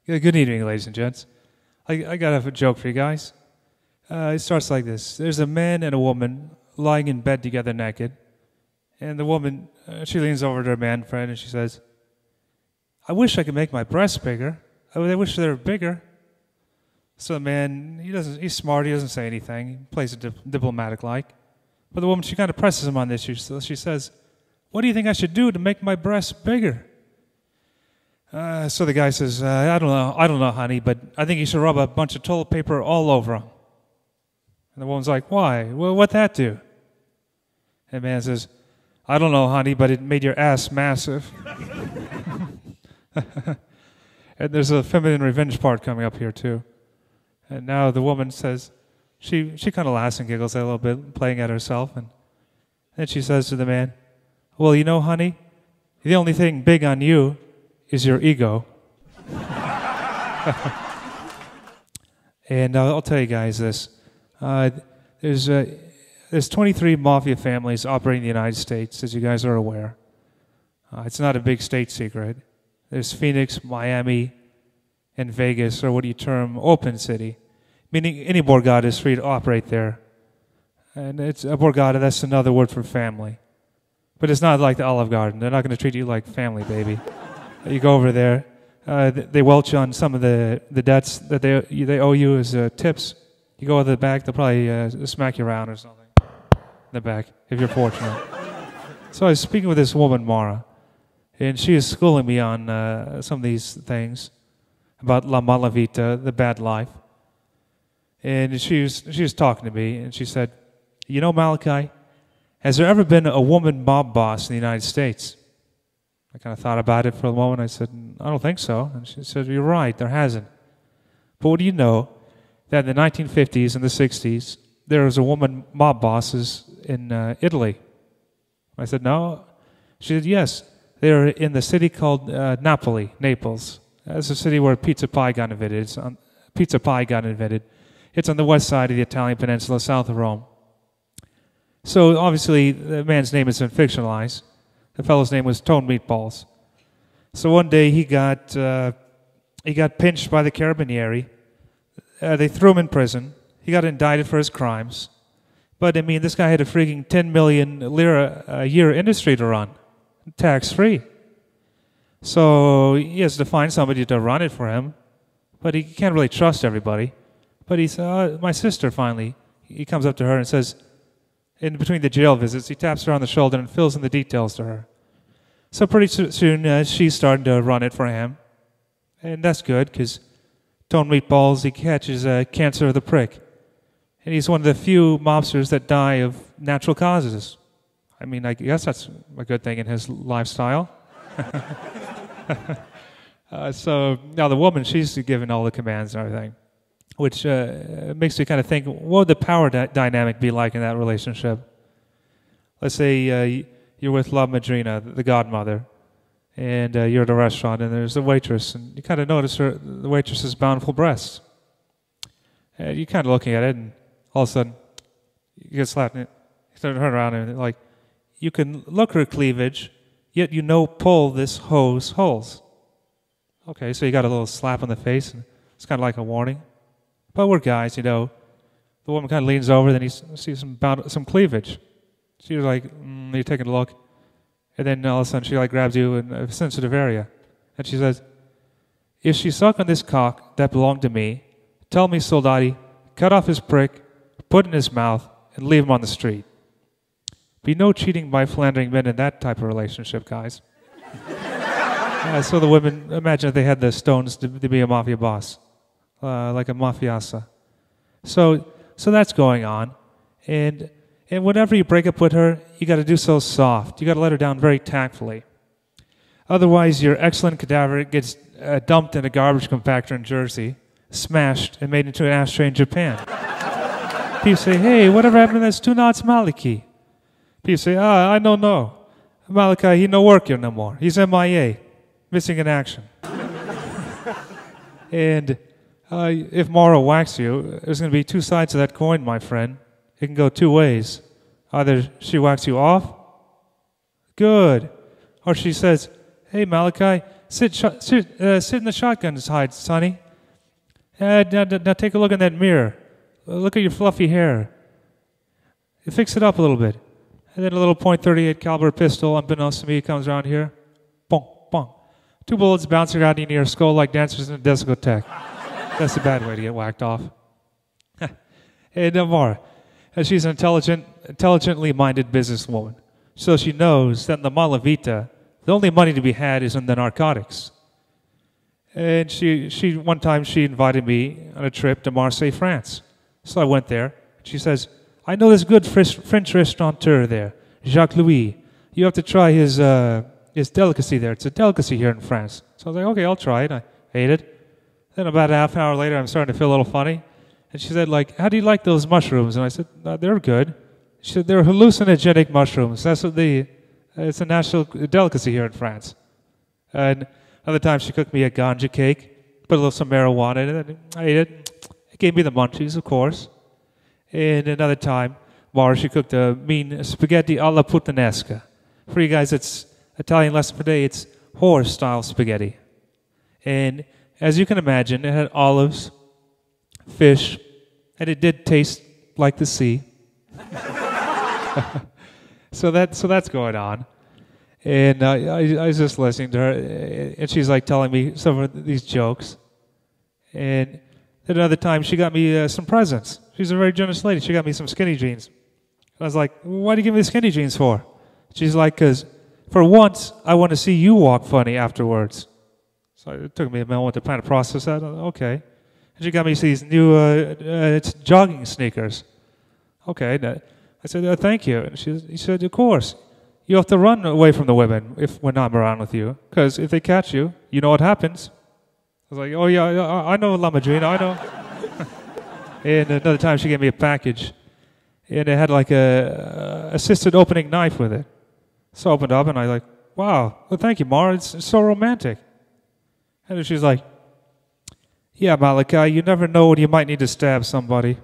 Good evening, ladies and gents. I got a joke for you guys. It starts like this. There's a man and a woman lying in bed together naked. And the woman, she leans over to her man friend and she says, I wish I could make my breasts bigger. I wish they were bigger. So the man, he's smart, he doesn't say anything. He plays it diplomatic like. But the woman, she kind of presses him on this. She says, what do you think I should do to make my breasts bigger? So the guy says, I don't know, honey, but I think you should rub a bunch of toilet paper all over them. And the woman's like, why? Well, what'd that do? And the man says, I don't know, honey, but it made your ass massive. And there's a feminine revenge part coming up here, too. And now the woman says, she kind of laughs and giggles a little bit, playing at herself. And then she says to the man, well, you know, honey, the only thing big on you is your ego. And I'll tell you guys this. There's 23 mafia families operating in the United States, as you guys are aware. It's not a big state secret. There's Phoenix, Miami, and Vegas, or what you term open city, meaning any Borgata is free to operate there. And it's a Borgata, that's another word for family. But it's not like the Olive Garden. They're not going to treat you like family, baby. You go over there, they welch on some of the debts that they owe you as tips. You go to the back, they'll probably smack you around or something in the back, if you're fortunate. So I was speaking with this woman, Mara, and she is schooling me on some of these things about la malavita, the bad life. And she was talking to me, and she said, you know, Malachi, has there ever been a woman mob boss in the United States? I kind of thought about it for a moment. I said, I don't think so. And she said, you're right, there hasn't. But what do you know that in the 1950s and the 60s, there was a woman mob bosses in Italy? I said, no. She said, yes. They're in the city called Naples. That's a city where pizza pie got invented. It's on the west side of the Italian peninsula, south of Rome. So obviously, the man's name has been fictionalized. The fellow's name was Tone Meatballs. So one day he got pinched by the Carabinieri. They threw him in prison. He got indicted for his crimes. But I mean, this guy had a freaking 10 million lira a year industry to run, tax-free. So he has to find somebody to run it for him. But he can't really trust everybody. But he said, my sister finally, he comes up to her and says, in between the jail visits, he taps her on the shoulder and fills in the details to her. So pretty soon, she's starting to run it for him. And that's good, because Tone Meatballs, he catches cancer of the prick. And he's one of the few mobsters that die of natural causes. I mean, I guess that's a good thing in his lifestyle. So now the woman, she's given all the commands and everything, which makes me kind of think, what would the power dynamic be like in that relationship? Let's say you're with La Madrina, the godmother, and you're at a restaurant, and there's a waitress, and you kind of notice the waitress's bountiful breasts. And you're kind of looking at it, and all of a sudden, you get slapped, and you turn around, and like, you can look her cleavage, yet you know pull this hoe's holes. Okay, so you got a little slap on the face, and it's kind of like a warning. But we're guys, you know. The woman kind of leans over, then you see some cleavage. She's like, you're taking a look. And then all of a sudden she like grabs you in a sensitive area. And she says, if she sucked on this cock that belonged to me, tell me, soldati, cut off his prick, put it in his mouth, and leave him on the street. Be no cheating by philandering men in that type of relationship, guys. So the women, imagine if they had the stones to be a mafia boss. Like a mafiosa. So that's going on. And whenever you break up with her, you got to do so soft. You got to let her down very tactfully. Otherwise, your excellent cadaver gets dumped in a garbage compactor in Jersey, smashed, and made into an ashtray in Japan. People say, hey, whatever happened to those 2 knots Malachi? People say, I don't know. Malachi, he no work here no more. He's MIA, missing in action. And if Mara whacks you, there's going to be 2 sides to that coin, my friend. It can go 2 ways. Either she whacks you off, good. Or she says, hey, Malachi, sit in the shotgun hide, sonny. Now take a look in that mirror. Look at your fluffy hair. Fix it up a little bit. And then a little .38 caliber pistol, unbeknownst to me, comes around here. Bonk, bonk. 2 bullets bouncing around in your skull like dancers in a discotheque. That's a bad way to get whacked off. Hey, Mara, she's an intelligently minded businesswoman. So she knows that in the Malavita, the only money to be had is in the narcotics. And one time she invited me on a trip to Marseille, France. So I went there. She says, I know this good French restaurateur there, Jacques Louis. You have to try his delicacy there. It's a delicacy here in France. So I was like, okay, I'll try it. I ate it. Then about a half an hour later, I'm starting to feel a little funny. And she said, like, how do you like those mushrooms? And I said, they're good. She said, they're hallucinogenic mushrooms. That's what it's a national delicacy here in France. And another time she cooked me a ganja cake, put a little some marijuana in it, and I ate it. It gave me the munchies, of course. And another time, Mara, she cooked a mean spaghetti alla puttanesca. For you guys, it's Italian lesson for today. It's horse-style spaghetti. And as you can imagine, it had olives, fish, and it did taste like the sea. So that's going on. And I was just listening to her, and she's like telling me some of these jokes. And then another time, she got me some presents. She's a very generous lady. She got me some skinny jeans. I was like, why do you give me the skinny jeans for? She's like, because for once, I want to see you walk funny afterwards. So it took me a moment to kind of process that. Okay. And she got me these new jogging sneakers. Okay. I said, thank you. And she said, of course. You have to run away from the women when I'm around with you. Because if they catch you, you know what happens. I was like, oh, yeah, I know, La Madrina, I know. And another time she gave me a package. And it had like a assisted opening knife with it. So I opened up and I was like, wow, well, thank you, Mara. It's so romantic. And then she's like, yeah, Malachi, you never know when you might need to stab somebody.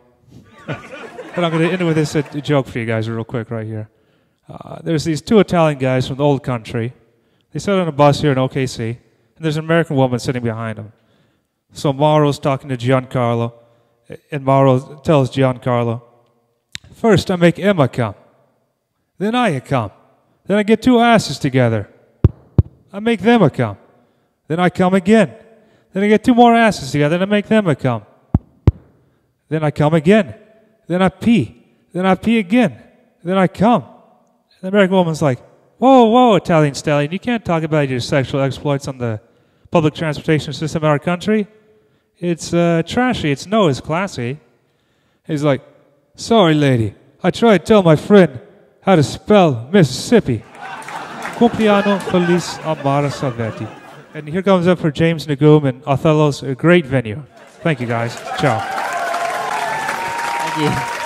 But I'm going to end with this joke for you guys real quick right here. There's these 2 Italian guys from the old country. They sit on a bus here in OKC, and there's an American woman sitting behind them. So Mauro's talking to Giancarlo, and Mauro tells Giancarlo, first I make Emma come, then I come, then I get 2 asses together. I make them come, then I come again, then I get 2 more asses together, and I make them come. Then I come again, then I pee again, then I come. The American woman's like, whoa, Italian stallion, you can't talk about your sexual exploits on the public transportation system in our country. It's trashy. It's classy. He's like, sorry, lady. I tried to tell my friend how to spell Mississippi. Compleanno feliz amara salvetti. And here comes up for James Nagoom and Othello's great venue. Thank you, guys. Ciao. Thank you.